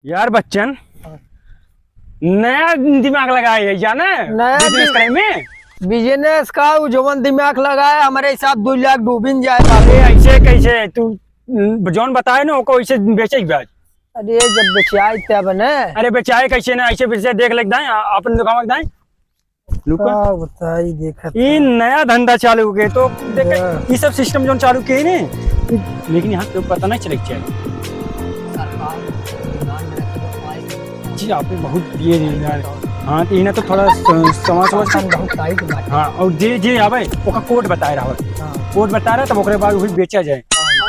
यार बच्चन नया दिमाग लगाया है जाना नया बिजनेस करे में। बिजनेस का जवन दिमाग लगाया हमारे हिसाब 2 लाख डूबिन जाए। अरे ऐसे कैसे तू जौन बताए ना ओको ऐसे बेचे ब्याज। अरे जब बेचाई तब न। अरे बेचाए कैसे ना ऐसे बेचे देख लेक दाए अपन दुकान दाए लुका बताई देखा ये नया धंधा चालू हो गए तो देख ये सब सिस्टम जो चालू किए ने लेकिन यहाँ तो पता नहीं चले चाहिए जी आपने बहुत दिए यार। हाँ तो इन्हें तो थोड़ा समझ बहुत टाइट बात। हाँ और जे जे आवे ओका कोड बताए रहा कोड बता रहा तब ओकरे बाद वही बेचा जाए।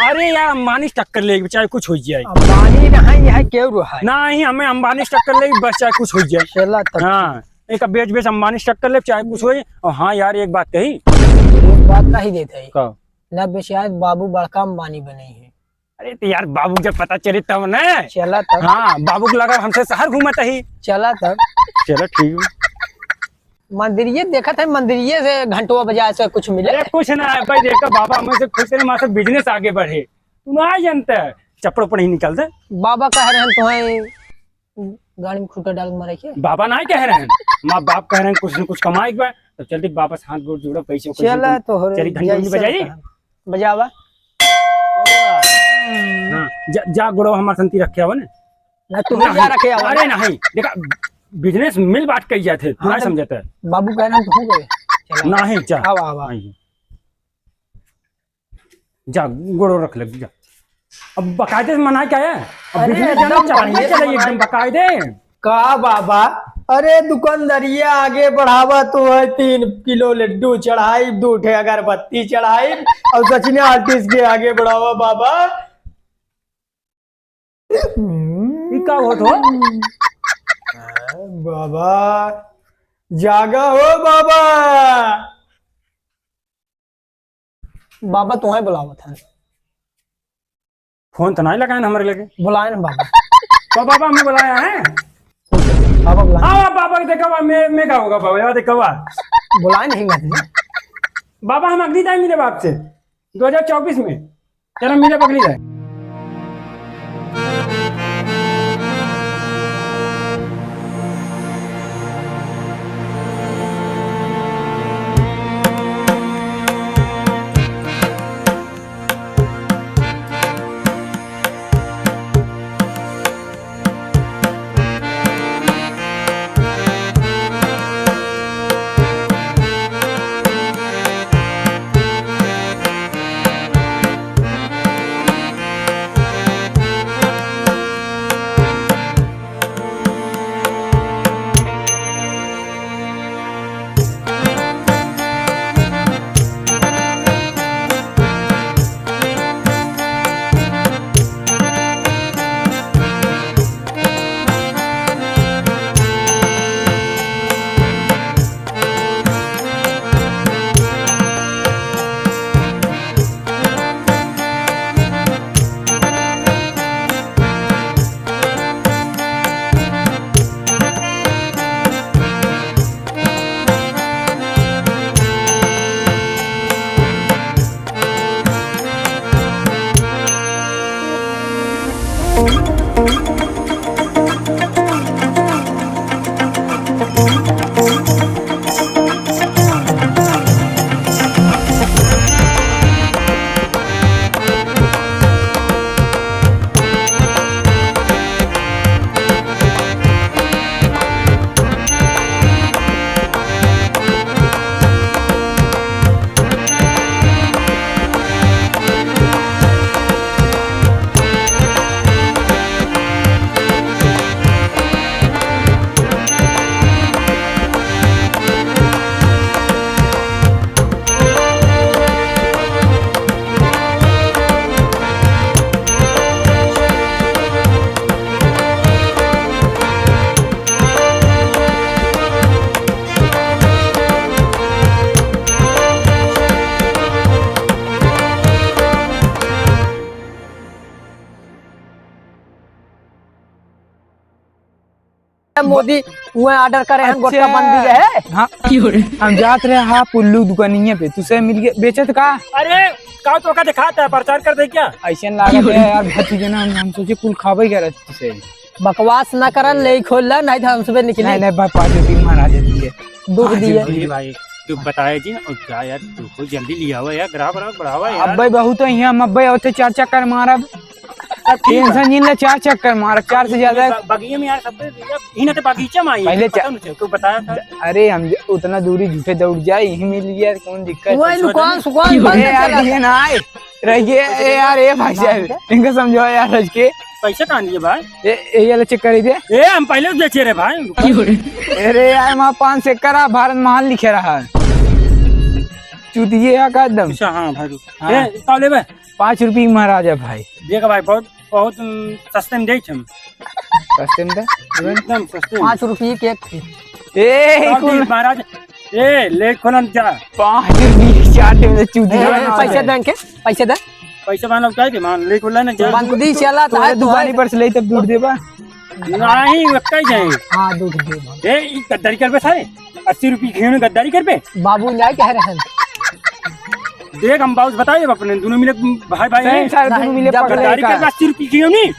अरे यार अंबानी टक्कर ले चाहे कुछ हो जाए। अंबानी नहीं है क्यों रहा है नहीं हमें अंबानी टक्कर ले बस चाहे कुछ हो जाए। चला तब हाँ एक बेच बेच अंबानी टक्कर ले चाहे कुछ हो। और हाँ यार एक बात कही एक बात नहीं देते है कहो ना बेचायत बाबू बड़का अंबानी बने है। अरे तो यार बाबू जब पता चले तब न। चला तब हाँ बाबू को लगा हमसे शहर घूमता ही। चला तब चलो ठीक है। मंदिरिये देखा था मंदिरिये से घंटों बजाय से कुछ मिले। अरे कुछ ना है भाई देखो बाबा हमें से खुश है माँ बिजनेस आगे बढ़े तुम आ जानते है चप्पड़ ऊपर ही निकलते। बाबा कह रहे हैं तुम्हें गाड़ी में खुटा डाल मारे के। बाबा नहीं कह रहे हैं माँ बाप कह रहे हैं कुछ न कुछ कमाए तो चलते वापस हाथ गोड़ जोड़ो पैसे चला तो चली घंटी बजाई बजावा। हाँ जा गुड़ो हमारे संती रखे हो ना तुम्हें जा रखे हो। अरे नहीं देखा बिजनेस मिल बांट कर जाते हाँ, नहीं समझते बाबू कह रहे हैं तो हो गए। नहीं जा आवा आवा जा गुड़ो रख लग जा। अब बकायदे से मना क्या है अब अरे बिजनेस एकदम चलाइए चलाइए एकदम बकायदे। का बाबा अरे दुकानदारिया आगे बढ़ावा तो है 3 किलो लड्डू चढ़ाई 2 ठे अगरबत्ती चढ़ाई और सचिन आर्टिस्ट के आगे बढ़ावा बाबा। का हो तो बाबा जागा हो बाबा। बाबा तुम्हें बुलावा था फोन तो नहीं लगाए ना हमारे लगे बुलाए ना बाबा। तो बाबा हमें बुलाया है बाबा बुलाए हाँ बाबा देखा मैं क्या होगा बाबा देखा बुलाए नहीं गए बाबा हम अगली टाइम मिले बाप से 2024 में चलो मिले अगली टाइम। मोदी वो ऑर्डर करे हैं गोटा बंदी है। हाँ हम जात रहे हाँ पुल्लू दुकानिया पे तुसे मिल गया बेचत का। अरे का तो का दिखाता है प्रचार कर दे क्या ऐसे लागत है यार भतीजे ना हम सोचे कुल खावे क्या रहते तुसे बकवास ना कर, ले खोल ला, नहीं तो हमसे नहीं निकले नहीं भाई 5 रुपये महाराज दिए। दुख दिए। अरे भाई तू बताया जी ना, और क्या यार तू को जल्दी लिया हुआ यार, ग्राहक ग्राहक बढ़ावा यार। अब्बे बहुत है यहाँ, अब्बे होते 4 चक्कर मारा, टेंशन नहीं ले, 4 चक्कर मारा, 4 से ज्यादा। बगीचे में यार सब इन्हें तो बगीचा में आई पहले तू बताया था। अरे हम उतना दूरी झूठे दौड़ जाए, यही मिल गया, कौन दिक्कत वो है? दुकान सुकान बंद अरे यार चला। ये ना आए रहिए ए यार, ए भाई साहब इनको समझो यार रज के, पैसे कहाँ दिए भाई? ये वाला चेक कर दे। ए हम पहले बेचे रे भाई। अरे यार वहाँ 5 से करा, भारत महान लिखे रहा चूतिए का एकदम। अच्छा हाँ भाई हाँ। ए काले भाई 5 रुपये महाराजा भाई, देख भाई बहुत बहुत सस्ते में दे हम, सस्ते में एकदम सस्ते में। 5 रुपये के एक थी। ए काल महाराज ए ले खोलन जा 5 रुपये 4 में चूतिया पैसे दें के, पैसे दे, पैसे मान लो क्या मान ले खोला ना जा बंदी चला था तुम्हारे दुकानी पर से ले तब दूध देबा। नहीं कहीं जाए। हाँ दूध दे। ए ई गद्दारी कर पे सारे 80 रुपये घेन गद्दारी कर पे। बाबू नहीं कह रहे हैं। देख हम बाउस बताइए अपने दोनों मिले भाई भाई हैं। सारे दोनों मिले जब पकड़े गद्दारी कर का। 80 रुपये घेन नहीं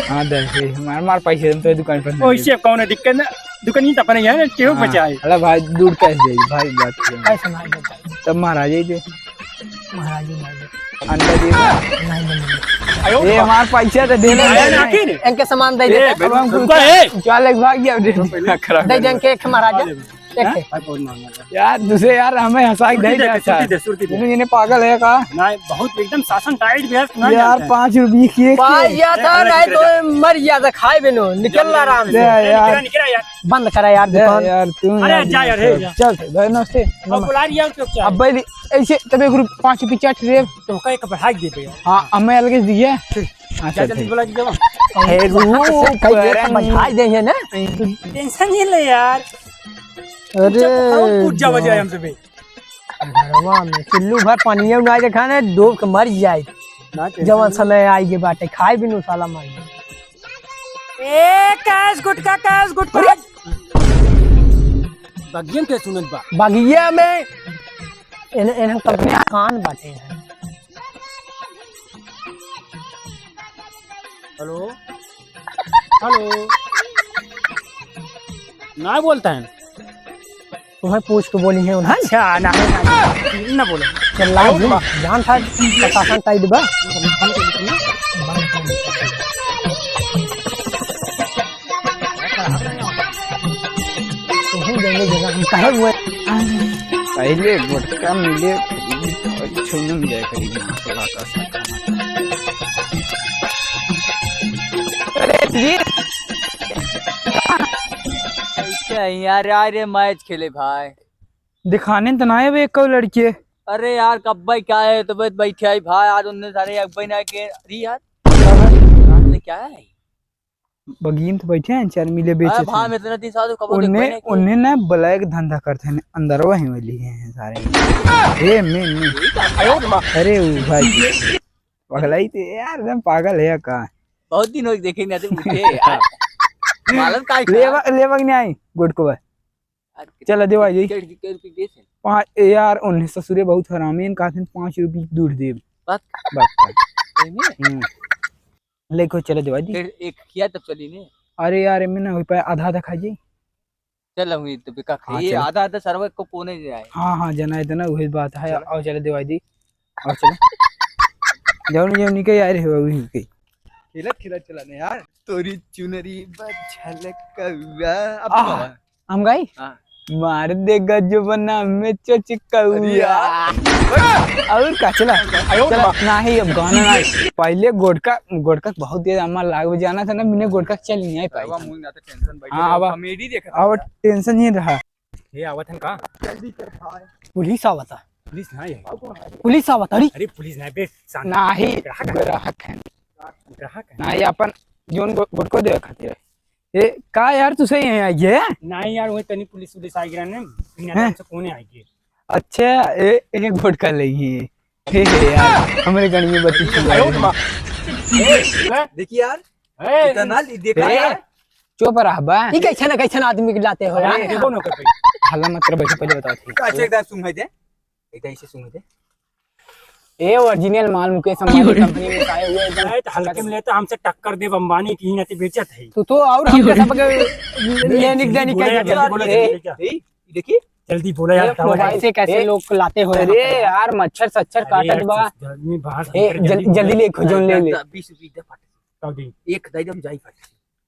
हाँ दे मार पैसे तो दुकान पर ओ इससे कौन है दिक्कत ना, दुकान ही तपने यार क्यों बचाए। अरे भाई दूध कैसे दे भाई, बात करो। पैसे नहीं देता तब महाराज ही दे, महाराज जी नहीं देता, अंडा दे नहीं देंगे। ये हमार पैसा तो देना आया ना आखिर इनके सामान दे ए देते, अब हम रुको ए चल एक भाग गया दे खराब दे देंगे एक महाराजा एक थे। भाई बहुत मांगा था। यार दूसरे यार हमें हंसा के नहीं अच्छा सुरती दे इन्हें पागल है का नहीं बहुत एकदम शासन टाइट भी है सुना यार 5 रुपये की पास या था नहीं तो मर गया था, खाए बिनो निकल आराम दे से। यार निकला यार बंद करा यार दे दुकान। यार तू अरे जा यार, हे जा। चल भाई नमस्ते अब बुला रही है क्यों क्या अब भाई ऐसे तब 1 रुपये 5 रुपये चाट रे। तो का एक बढ़ा दे पे हाँ हमें अलग दिए। हाँ क्या चल जल्दी बुला दीजिए हे रूप बधाई देंगे ना। टेंशन नहीं ले यार। अरे पूछ जा वजह हमसे भी घरवा में चुल्लू भर पानी उड़ाई देखा ना, डूब के मर जाए जवन समय आएगी बाटे, खाए बिनु साला मर जाए। ए कैश गुटका बगियम के सुनत बा बगिया में इन कंपनी कान बाटे हैं। हेलो हेलो ना बोलता है तुम्हें पूछ के बोली है उन्हें। अच्छा ना बोलो चल जान था प्रशासन टाइट बा। तुम्हें देंगे जगह हम कहे हुए पहले गुटका मिले छूने जाए करीब यार यार मैच खेले भाई। दिखाने तो ना है वे एक लड़के। अरे यार कब भाई क्या है तो बैठे आई भाई आज उन्होंने सारे अब्बाई ना के अरे यार क्या है बगीन तो बैठे हैं 4 मिले अरे बेचे भाई थे। मैं इतना 3 साल कब उन्हें ना ब्लैक धंधा करते हैं अंदर वही वाली हैं सारे। ए मैं अरे वो भाई पगलाई थे यार, एकदम पागल है का। बहुत दिन हो देखे नहीं आते मुझे यार मालूम का लेवक नहीं आई गुड को चल दे भाई 5 यार उन्हें ससुरे बहुत हरामी हैं, कहते 5 रुपये दूध दे लेको चले दे भाई एक किया तब चली ने। अरे यार मैं ना हो पाए आधा आधा खाइए। चल हुई तो बेका हाँ, ये चलो। आधा आधा सर्व को पोने जाए। हाँ हाँ जना इतना वही बात है। और चले दे भाई और चलो जाओ निकल यार है वही के खिलत चलाने यार तोरी चुनरी झलक अब हम गई हाँ। मार देगा जो बना में चिकौआ और का चला नहीं अब गाना नहीं पहले गोड़का बहुत देर हमार लाग जाना था ना, मैंने गोड़का चल नहीं आई पाई। हाँ अब कॉमेडी देखा अब टेंशन नहीं रहा। ये आवत है का पुलिस आवता, पुलिस नहीं है पुलिस आवता। अरे पुलिस नहीं बे नहीं ग्राहक है नहीं अपन जोन गोड़को दे खातिर ए का यार तुसे यहाँ आई है नहीं यार वही तनी पुलिस आई गिरा ने बिना से कोने आई के। अच्छा एक गोड़का लगी हे यार हमारे गणी में बत्ती छुआ देखिए यार इतना देखा यार चुप रहा बा ये कैसे आदमी के लाते हो यार। देखो ना कर हल्ला मत कर, पहले बताओ थे अच्छा एकदम सुन है दे एकदम ऐसे सुन दे ये ओरिजिनल माल मुकेश अंबानी कंपनी में आए हुए एकदम। अरे तो हल्के में लेता हमसे टक्कर दे अंबानी की नहीं बेचत है। तो और हम सबके लेने देने बोला, का जल्दी बोला, ए, जल्दी क्या? देखिए जल्दी बोला यार। मोबाइल से कैसे लोग लाते हो? अरे यार मच्छर सच्चर काटत बा। आदमी बाहर ए जल्दी ले खोजन ले ले। 20 रुपये दे फट काउ दी एक दे दम जाई फट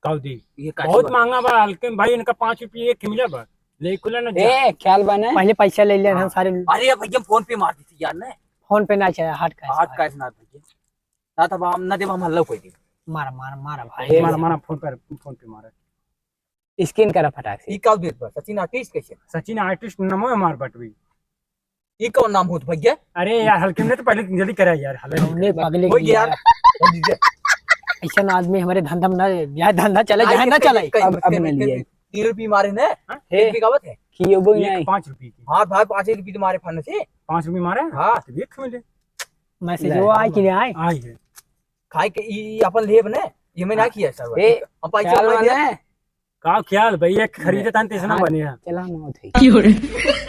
काउ दी ये बहुत महंगा बा हल्के में भाई, इनका 5 रुपये एक मिला बा ले खुला ना जा। ए ख्याल बना पहले पैसा ले लिया हम सारे। अरे भैया फोन पे मार दी थी यार ने फोन पे ना चाहिए, हाथ का हाथ का ना भैया ना तब हम ना देव हम हल्ला कोई दे मारा मारा मारा भाई। मारा मारा फोन पे मारा। स्किन करा फटाक से। ई का देत बा सचिन आर्टिस्ट कैसे सचिन आर्टिस्ट नमो है मार बटवी। ई कौन नाम होत भैया अरे यार हल्के में तो पहले जल्दी करा यार। हमने पगले हो गया यार जल्दी दे ऐसा ना आदमी हमारे धंधा में ना, यह धंधा चले जहाँ ना चले। अब न लिए 3 रुपये मारे ने हे। एक बिगावत है कि वो नहीं 5 रुपये की हां भाई 5 रुपये मारे फन से 5 रुपये मारे। हां तो देख मिले मैसेज वो आए कि नहीं आए? आई है। खाए के ई अपन लेब ने ये मैं ना किया सर ए हम पैसा ख्याल मैं दे बना। का ख्याल भैया खरीदे तन तेसना बनेगा। चला मौत है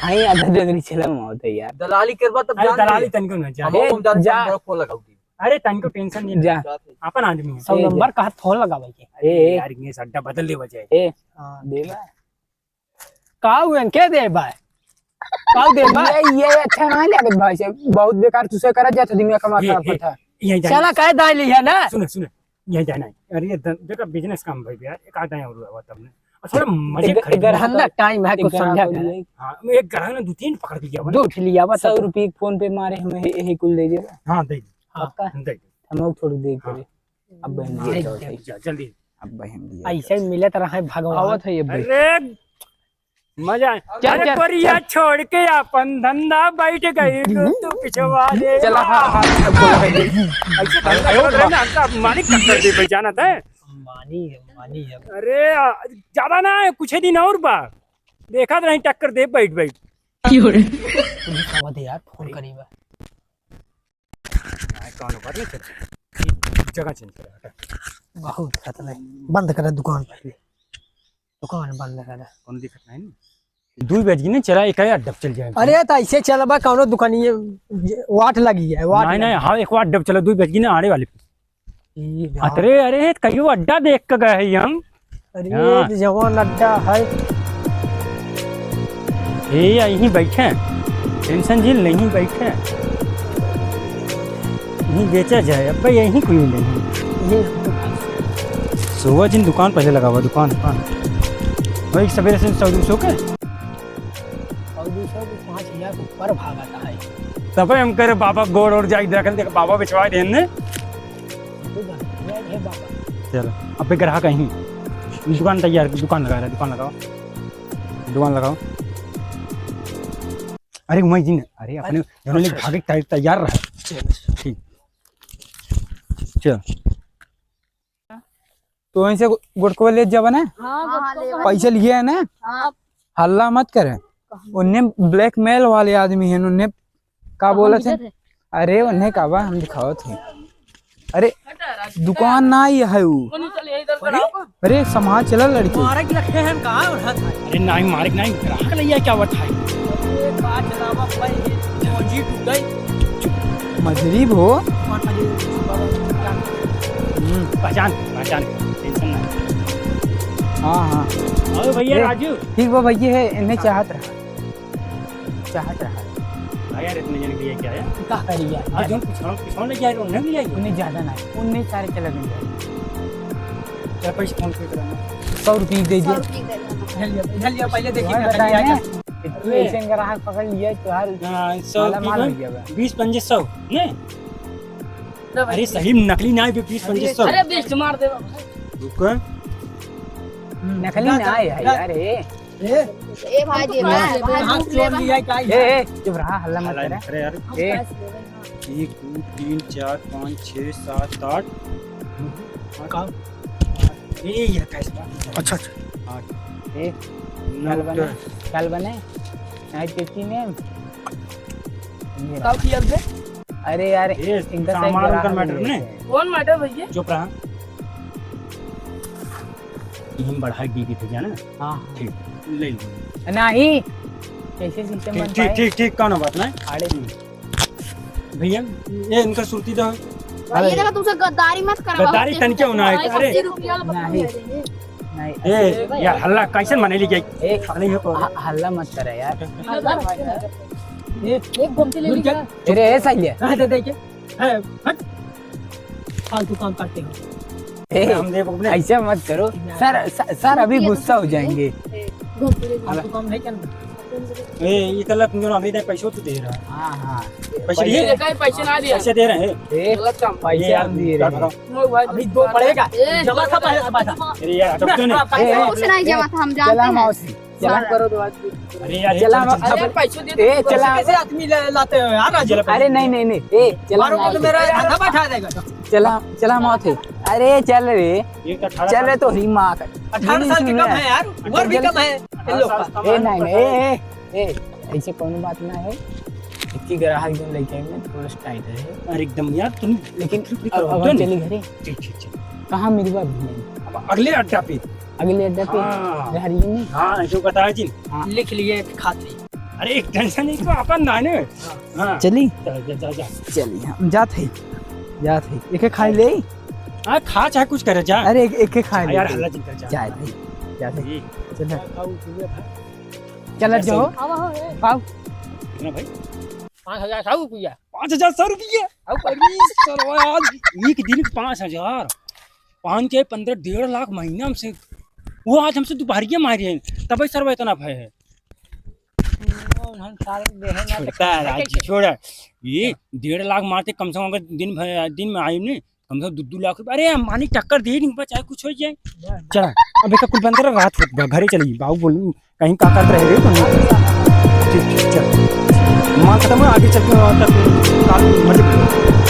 हां आधा डगरी चला मौत है यार। दलाली करबा तब अरे जान दलाली तनको न जा। हम जा जा। फोन लगाऊ अरे तनको टेंशन नहीं जा। अपन आदमी है। 100 नंबर का हाथ फोन लगावे के। ए यार ये सड्डा बदल ले बजाए। ए हां देवा का हुए के दे भाई? का दे भाई? ये अच्छा ना लागत भाई से बहुत बेकार तुसे करा जात दिमाग का माथा पड़ता। यही जाना चला काहे दाई लिया ना? सुन सुन यही जाना है। अरे ये देखो बिजनेस काम भाई यार एक आधा और हुआ तब ने और थोड़ा मजे खरीद। धंधा टाइम है कुछ समझा कर। हां एक ग्राहक ने 2-3 पकड़ लिया दो उठ लिया बस। 100 रुपये फोन पे मारे हमें यही कुल दे दे। हां दे पक्का दे हम थोड़ी दे करे। अब बहन दिए जल्दी अब बहन दिए ऐसे मिले तरह है भगवान। आवत है ये भाई। अरे मजा चल, अरे परिया छोड़ के अपन धंधा बैठ गई तू पिछवा दे। चला हां ऐसे धंधा कर रहे ना हमका मालिक टक्कर दे भाई जाना था। मानी है। अरे ज्यादा ना है कुछ ही दिन और बा देखा तो नहीं टक्कर दे बैठ बैठ। पुलिस आवा दे यार फोन करीबा। कौन बात नहीं कर जगह चेंज करा। बहुत खतरा है। बंद कर दुकान पहले। दुकान बंद कर। कौन दिक्कत नहीं ना 2 बज गई ना चला एक अड्डा चल जाए। अरे तो ऐसे चलबा कौनो दुकानिए वाट लगी है वाट। नहीं नहीं हाँ एक बार अड्डा चलो 2 बज गई ना आने वाले। लगी। अरे अरे कहियो अड्डा देख के गए हैं हम। अरे जवान अड्डा है। ये यहीं बैठे टेंशन झील नहीं बैठे यहीं बेचा जाए। अब भाई यहीं कोई नहीं ये सुबह जिन दुकान पहले लगा हुआ दुकान वही सवेरे से 100-200 के और 200-5000 ऊपर भागता है। तब हम करे बाबा गोड़ और जाई देखल देख बाबा बिछवा दे ने। हे बाबा चलो अब पे ग्राहक कहीं दुकान तैयार दुकान लगा रहा है। दुकान लगाओ। अरे उमय जी ने अरे अपने दोनों लोग भागे तैयार रहे। ठीक चल तो वहीं से गुड़को ले जावा ना। पैसे लिए है ना। हल्ला मत करे। उन्हें ब्लैकमेल वाले आदमी हैं उन्हें का बोला थे। अरे उन्हें का बा हम दिखाओ थे। अरे दुकान ना ही है वो। अरे समाज चला लड़के मारे के रखे हैं कहां उठा था? अरे नहीं मालिक नहीं ग्राहक नहीं है क्या बताए। अरे बात चलावा भाई मोजी टूट गई। मजरीब हो। पहचान टेंशन नहीं। हाँ हाँ और भैया राजू ठीक वो भैया है इन्हें चाहत रहा भाई यार इतने जन के लिए क्या है का करिया आज जो पिछौन ले जाए उन्हें भी जाएगी। उन्हें ज्यादा ना उन्हें सारे चला गए। क्या पैसे फोन पे कराना 100 रुपये दे दिए। इधर लिया पहले देखिए तुम्हें ना बताया करिया ना इतने ऐसे ग्राहक पकड़ लिया तो हर 100 माल हो गया बा। 20-25 ने अरे सही नकली ना है 20-25 अरे बेस्ट मार दे रुको नकली ना है यार। ए भाई दे कहां लोन लिया का ए चुप रहा हल्ला मत कर। अरे यार ए 1 2 3 4 5 6 7 8 का ये कैसा अच्छा 8 ए कल बने नाइट ड्यूटी में कब किया बे अरे यार ये इनका सामान का मैटर ने कौन मैटर भैया चुप रहा टीम बढ़ा दी थी जाना। हां ठीक ले लो नहीं कैसे सिस्टम बनता है। ठीक कौन बात ना अरे भैया ये इनका सुरती दो ये देखा तुमसे गद्दारी मत करा गद्दारी तन क्यों ना है अरे नहीं नहीं ए यार हल्ला कैसे मनेली गई एक खाली है को हल्ला मत करे यार। एक घूमते ले लिया अरे ऐसा ही है। हाँ, देखिए हट फालतू काम करते हैं। ए, हम देव अपने ऐसा मत करो सर अभी गुस्सा हो जाएंगे। घूमते ले फालतू काम नहीं करना। ए ये कल तुम दोनों अभी तक पैसे तो दे रहा है हाँ हाँ पैसे ये दिए देखा है पैसे ना दिया पैसे दे रहे हैं ए, गलत काम पैसे हम दिए रहे हैं। अभी 2 पड़ेगा ए, जमा था पहले पैसा अरे यार हटो क्यों नहीं ए, कुछ नहीं जमा था हम चला जानते हैं मौसी चला करो तो आज अरे यार चला चल, चल, अरे पैसे दे ए चला कैसे आदमी लाते हो यार आज अरे नहीं नहीं नहीं ए चला मारो तो मेरा आधा बैठा देगा चला चला मौसी अरे चल रे ये तो 18 चले तो ही माँ 18 साल के कम है यार उम्र भी कम है इन लोग का। ए नहीं नहीं ए ऐसे कौन बात ना है। इतनी ग्राहक जो लेके आए थोड़ा टाइट है अरे एकदम यार तुम लेकिन फिर अब करो, हम तो चली घरे ठीक ठीक ठीक कहाँ मिलवा भी नहीं अब अगले अड्डा पे अगले अड्डे पे हाँ। घर ही नहीं। हाँ जो बताया जी लिख लिए खाते अरे एक टेंशन नहीं तो अपन ना ने हाँ चली चल जा जा जा चली हम जाते एक खाई ले हाँ खा चाहे कुछ करे जा अरे एक खाई ले यार हल्ला जिन कर जा जाते ये चल चल जाओ पाओ कितना भाई 5000 रुपया 5,100 रुपया अरे सरवा यार एक दिन 5,000 5 के 15 1.5 लाख महीना हमसे वो आज हमसे दोपहरिया मारी है तब सरवा इतना भय है छोड़ता है आज छोड़ ये 1.5 लाख मारते कम से कम अगर दिन में आए ने कम से कम 2 लाख रुपये अरे मानी टक्कर दे नहीं चाहे कुछ हो जाए चला अब एक कुल बंदर रात हो घरे चली बाबू बोलू कहीं का कर रहे ठीक ठीक चल मां खत्म हो आगे चल के काल मर्जी